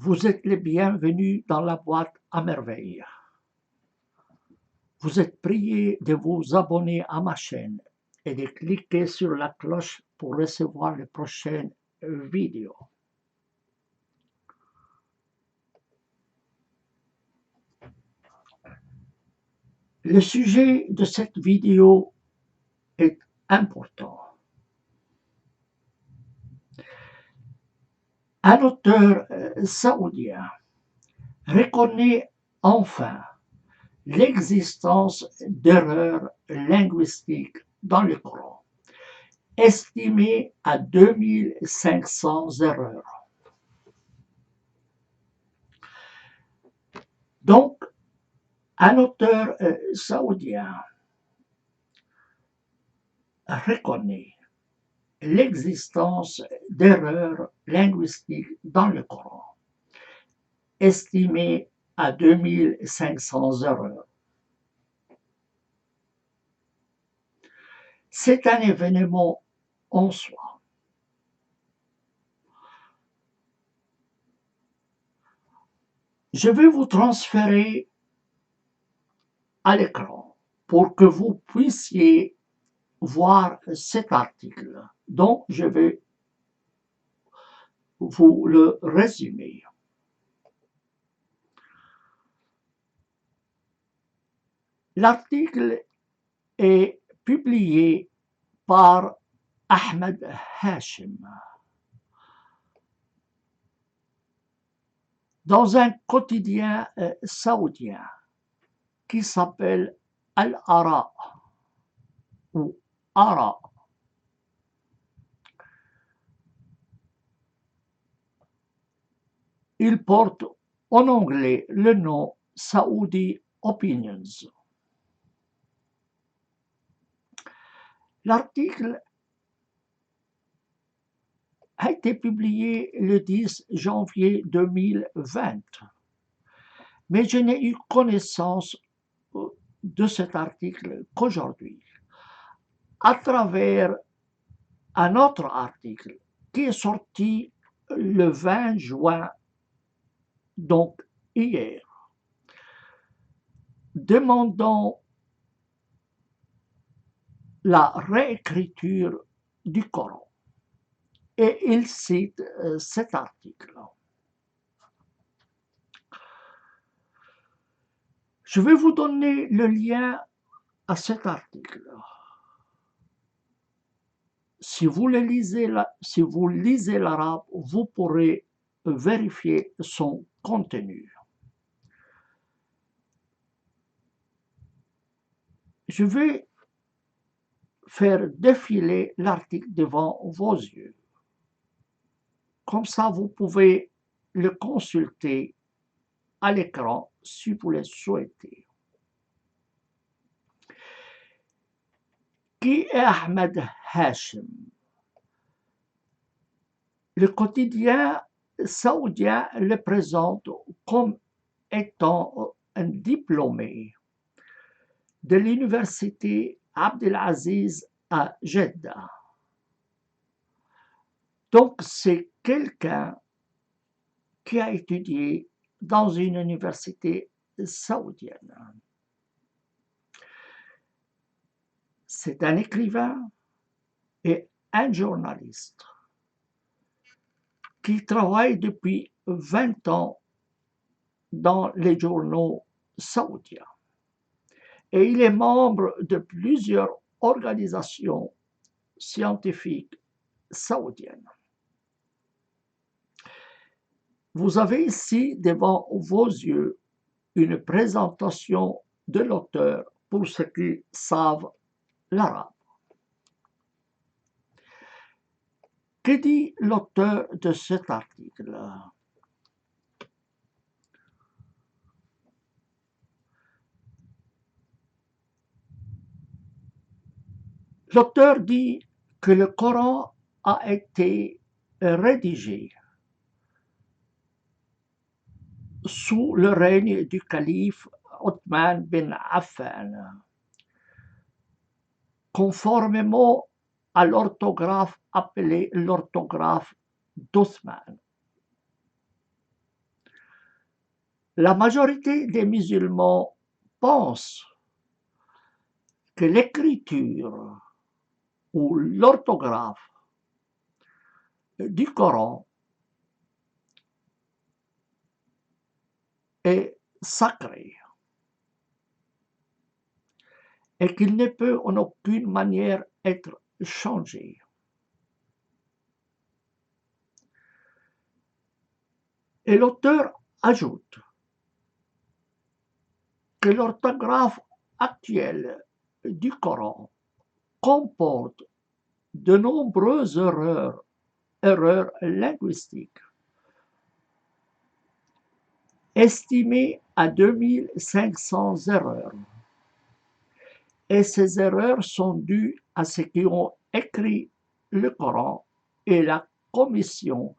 Vous êtes les bienvenus dans la boîte à merveille. Vous êtes priés de vous abonner à ma chaîne et de cliquer sur la cloche pour recevoir les prochaines vidéos. Le sujet de cette vidéo est important. Un auteur saoudien reconnaît enfin l'existence d'erreurs linguistiques dans le Coran, estimées à 2500 erreurs. Donc, un auteur saoudien reconnaît l'existence d'erreurs linguistiques dans le Coran, estimées à 2500 erreurs. C'est un événement en soi. Je vais vous transférer à l'écran pour que vous puissiez voir cet article. Donc, je vais vous le résumer. L'article est publié par Ahmed Hashim dans un quotidien saoudien qui s'appelle Al-Ara ou Ara. Il porte en anglais le nom Saudi Opinions. L'article a été publié le 10 janvier 2020, mais je n'ai eu connaissance de cet article qu'aujourd'hui, à travers un autre article qui est sorti le 20 juin, donc hier, demandant la réécriture du Coran. Et il cite cet article. Je vais vous donner le lien à cet article. Si vous lisez l'arabe, vous pourrez vérifier son contenu. Je vais faire défiler l'article devant vos yeux. Comme ça, vous pouvez le consulter à l'écran si vous le souhaitez. Qui est Ahmed Hashim? Le quotidien saoudien le présente comme étant un diplômé de l'université Abdelaziz à Jeddah. Donc, c'est quelqu'un qui a étudié dans une université saoudienne. C'est un écrivain et un journaliste qui travaille depuis 20 ans dans les journaux saoudiens. Et il est membre de plusieurs organisations scientifiques saoudiennes. Vous avez ici devant vos yeux une présentation de l'auteur pour ceux qui savent l'arabe. Que dit l'auteur de cet article? L'auteur dit que le Coran a été rédigé sous le règne du calife Othman bin Affan, conformément à l'orthographe appelée l'orthographe d'Othman. La majorité des musulmans pensent que l'écriture ou l'orthographe du Coran est sacré et qu'il ne peut en aucune manière être changé. Et l'auteur ajoute que l'orthographe actuelle du Coran comporte de nombreuses erreurs linguistiques, estimées à 2500 erreurs. Et ces erreurs sont dues à ceux qui ont écrit le Coran et la commission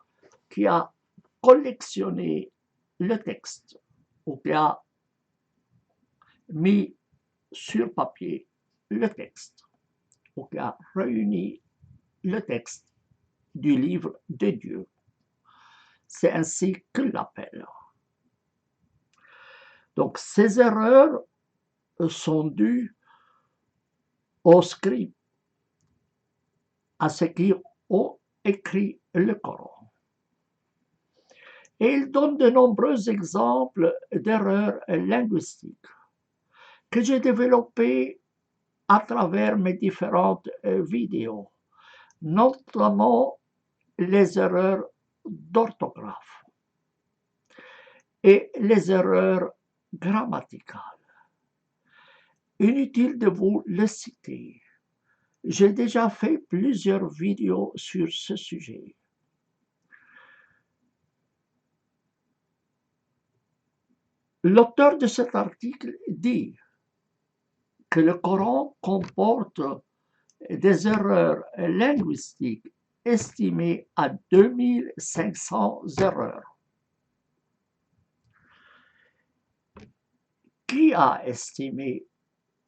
qui a collectionné le texte ou qui a mis sur papier le texte ou qui a réuni le texte du livre de Dieu. C'est ainsi qu'il l'appelle. Donc ces erreurs sont dues aux scribes, à ceux qui ont écrit le Coran. Et il donne de nombreux exemples d'erreurs linguistiques que j'ai développées à travers mes différentes vidéos, notamment les erreurs d'orthographe et les erreurs grammaticales. Inutile de vous les citer. J'ai déjà fait plusieurs vidéos sur ce sujet. L'auteur de cet article dit que le Coran comporte des erreurs linguistiques estimées à 2500 erreurs. Qui a estimé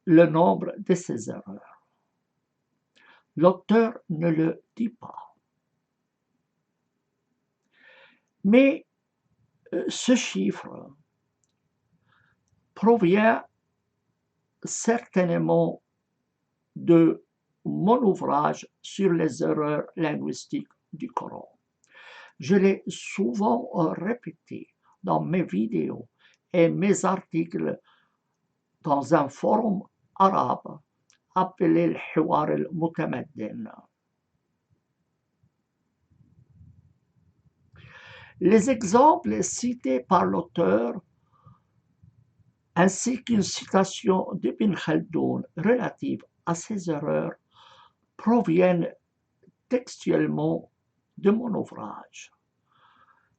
le nombre de ces erreurs? L'auteur ne le dit pas. Mais ce chiffre provient certainement de mon ouvrage sur les erreurs linguistiques du Coran. Je l'ai souvent répété dans mes vidéos et mes articles dans un forum arabe appelé le Hiwar al-Mutamaddin. Les exemples cités par l'auteur ainsi qu'une citation d'Ibn Khaldoun relative à ces erreurs proviennent textuellement de mon ouvrage.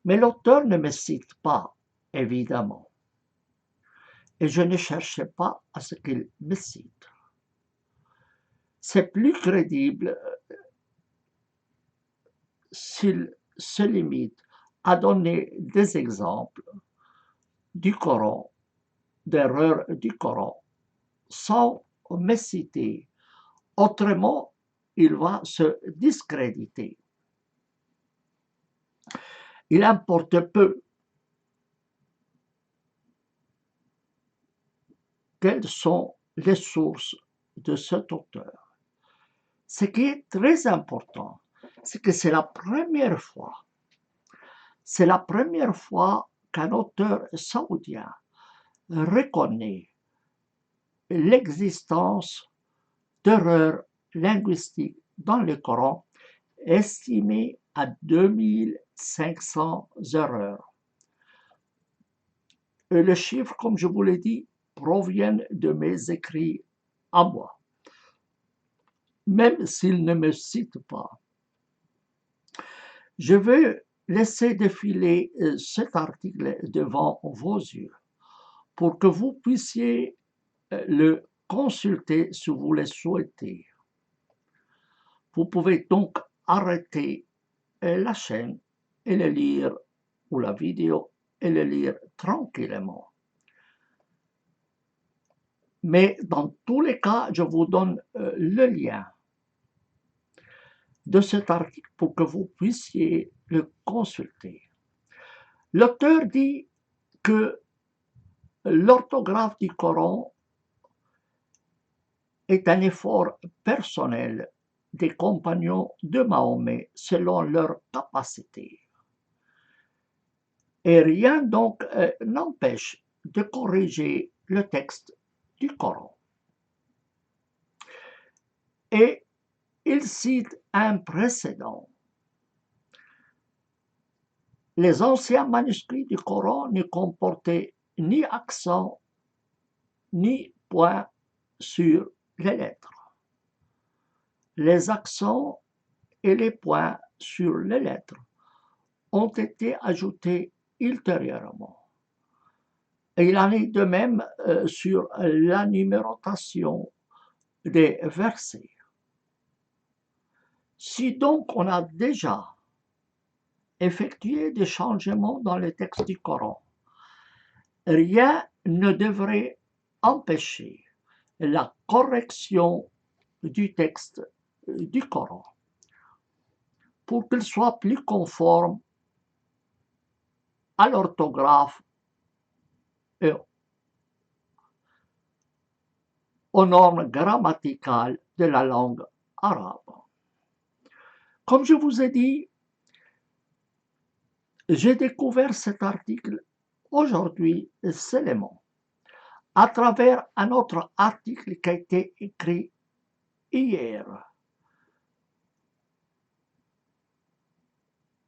Mais l'auteur ne me cite pas, évidemment, et je ne cherchais pas à ce qu'il me cite. C'est plus crédible s'il se limite à donner des exemples du Coran, d'erreurs du Coran, sans me citer. Autrement, il va se discréditer. Il importe peu quelles sont les sources de cet auteur. Ce qui est très important, c'est que c'est la première fois qu'un auteur saoudien reconnaît l'existence d'erreurs linguistiques dans le Coran estimées à 2500 erreurs. Et le chiffre, comme je vous l'ai dit, proviennent de mes écrits à moi, même s'il ne me cite pas. Je vais laisser défiler cet article devant vos yeux pour que vous puissiez le consulter si vous le souhaitez. Vous pouvez donc arrêter la chaîne et le lire, ou la vidéo, et le lire tranquillement. Mais dans tous les cas, je vous donne le lien de cet article pour que vous puissiez le consulter. L'auteur dit que L'orthographe du Coran est un effort personnel des compagnons de Mahomet selon leur capacité. Et rien donc n'empêche de corriger le texte du Coran. Et il cite un précédent. Les anciens manuscrits du Coran ne comportaient ni accent ni point sur les lettres. Les accents et les points sur les lettres ont été ajoutés ultérieurement. Et il en est de même sur la numérotation des versets. Si donc on a déjà effectué des changements dans le texte du Coran, rien ne devrait empêcher la correction du texte du Coran pour qu'il soit plus conforme à l'orthographe et aux normes grammaticales de la langue arabe. Comme je vous ai dit, j'ai découvert cet article aujourd'hui seulement à travers un autre article qui a été écrit hier.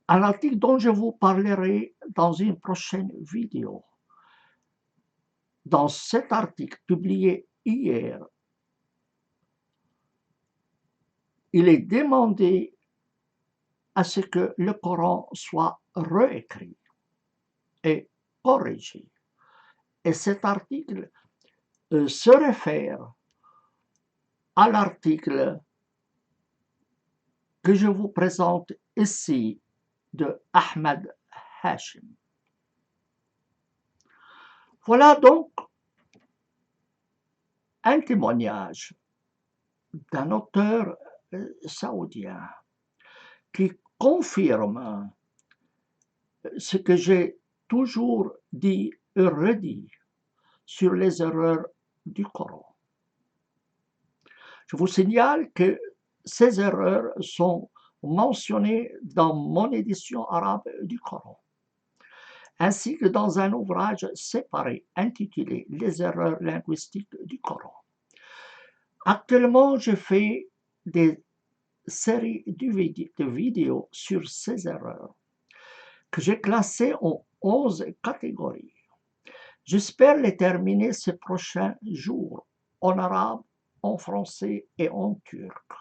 Un article dont je vous parlerai dans une prochaine vidéo. Dans cet article publié hier, il est demandé à ce que le Coran soit réécrit et corrigé. Et cet article se réfère à l'article que je vous présente ici de Ahmed Hashim. Voilà donc un témoignage d'un auteur saoudien qui confirme ce que j'ai toujours dit et redit sur les erreurs du Coran. Je vous signale que ces erreurs sont mentionnées dans mon édition arabe du Coran, ainsi que dans un ouvrage séparé intitulé « Les erreurs linguistiques du Coran ». Actuellement, je fais des séries de vidéos sur ces erreurs que j'ai classées en 11 catégories. J'espère les terminer ces prochains jours en arabe, en français et en turc.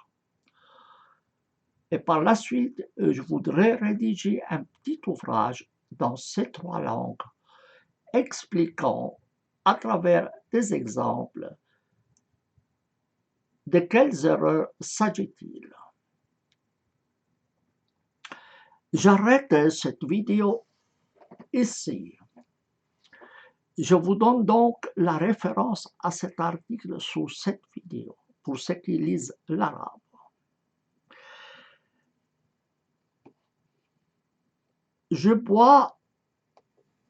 Et par la suite, je voudrais rédiger un petit ouvrage dans ces 3 langues, expliquant à travers des exemples de quelles erreurs s'agit-il. J'arrête cette vidéo ici. Je vous donne donc la référence à cet article sous cette vidéo, pour ceux qui lisent l'arabe. Je bois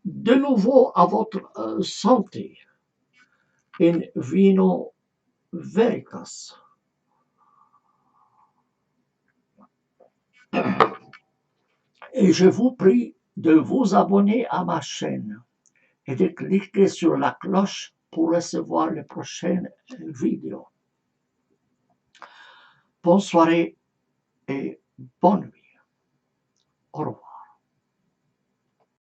de nouveau à votre santé in vino veritas. Et je vous prie de vous abonner à ma chaîne et de cliquer sur la cloche pour recevoir les prochaines vidéos. Bonne soirée et bonne nuit.